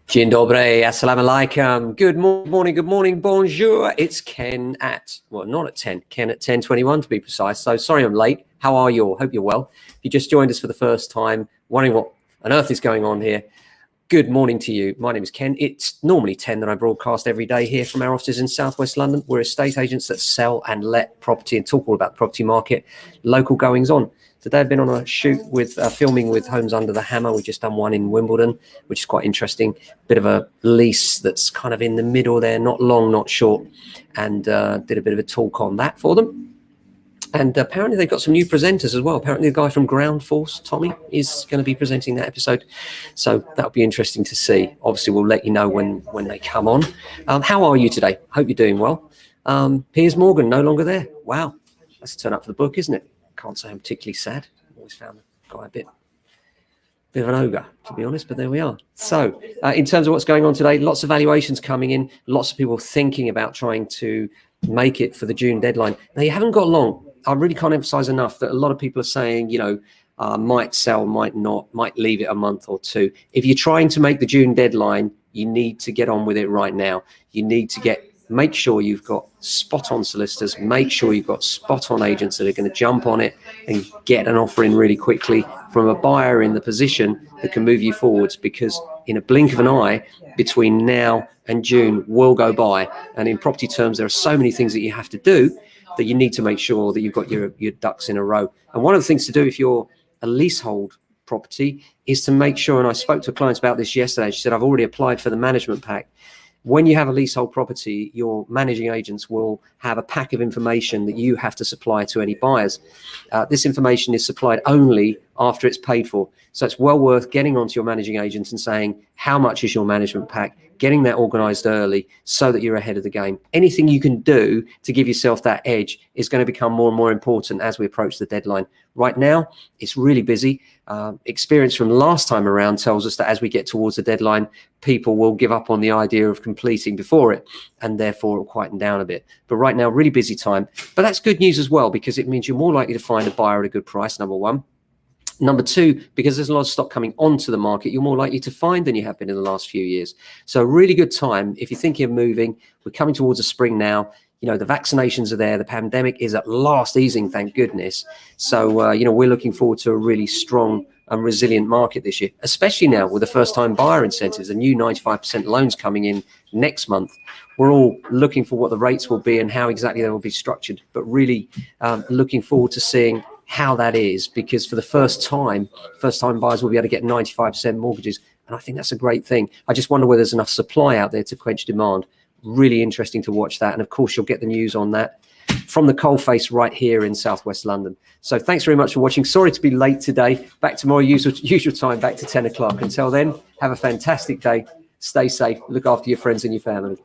Dzień dobry, assalamu alaikum. Good morning, bonjour. It's Ken at, well, not at 10, Ken at 10:21 to be precise. So sorry I'm late. How are you all? Hope you're well. If you just joined us for the first time, wondering what on earth is going on here, good morning to you. My name is Ken. It's normally 10 that I broadcast every day here from our offices in Southwest London. We're estate agents that sell and let property and talk all about the property market, local goings on. Today I've been on a shoot with filming with Homes Under the Hammer. We've just done one in Wimbledon, which is quite interesting. Bit of a lease that's kind of in the middle there, not long, not short, and did a bit of a talk on that for them. And apparently they've got some new presenters as well. Apparently the guy from Ground Force, Tommy, is going to be presenting that episode. So that'll be interesting to see. Obviously, we'll let you know when they come on. How are you today? Hope you're doing well. Piers Morgan, no longer there. Wow, that's a turn up for the book, isn't it? Can't say I'm particularly sad. Always found the guy a bit of an ogre, to be honest, but there we are. So in terms of what's going on today, lots of valuations coming in, lots of people thinking about trying to make it for the June deadline. Now, you haven't got long. I really can't emphasize enough that a lot of people are saying, might sell, might not, might leave it a month or two. If you're trying to make the June deadline, you need to get on with it right now. You need to make sure you've got spot on solicitors, make sure you've got spot on agents that are going to jump on it and get an offer in really quickly from a buyer in the position that can move you forwards, because in a blink of an eye between now and June will go by. And in property terms, there are so many things that you have to do that you need to make sure that you've got your ducks in a row. And one of the things to do if you're a leasehold property is to make sure, and I spoke to clients about this yesterday, she said, I've already applied for the management pack. When you have a leasehold property, your managing agents will have a pack of information that you have to supply to any buyers. This information is supplied only after it's paid for. So it's well worth getting onto your managing agent and saying, how much is your management pack? Getting that organized early so that you're ahead of the game. Anything you can do to give yourself that edge is going to become more and more important as we approach the deadline. Right now, it's really busy. Experience from last time around tells us that as we get towards the deadline, people will give up on the idea of completing before it, and therefore it'll quieten down a bit. But right now, really busy time. But that's good news as well, because it means you're more likely to find a buyer at a good price, number one. Number two, because there's a lot of stock coming onto the market, you're more likely to find than you have been in the last few years. So a really good time if you're thinking of moving. We're coming towards a spring now. The vaccinations are there. The pandemic is at last easing, thank goodness. So, we're looking forward to a really strong and resilient market this year, especially now with the first-time buyer incentives, the new 95% loans coming in next month. We're all looking for what the rates will be and how exactly they will be structured, but really looking forward to seeing how that is, because for the first-time buyers will be able to get 95% mortgages, and I think that's a great thing. I just wonder whether there's enough supply out there to quench demand. Really interesting to watch that, and of course you'll get the news on that from the coalface right here in Southwest London. So thanks very much for watching. Sorry to be late today. Back tomorrow, usual time, back to 10 o'clock. Until then, have a fantastic day. Stay safe. Look after your friends and your family.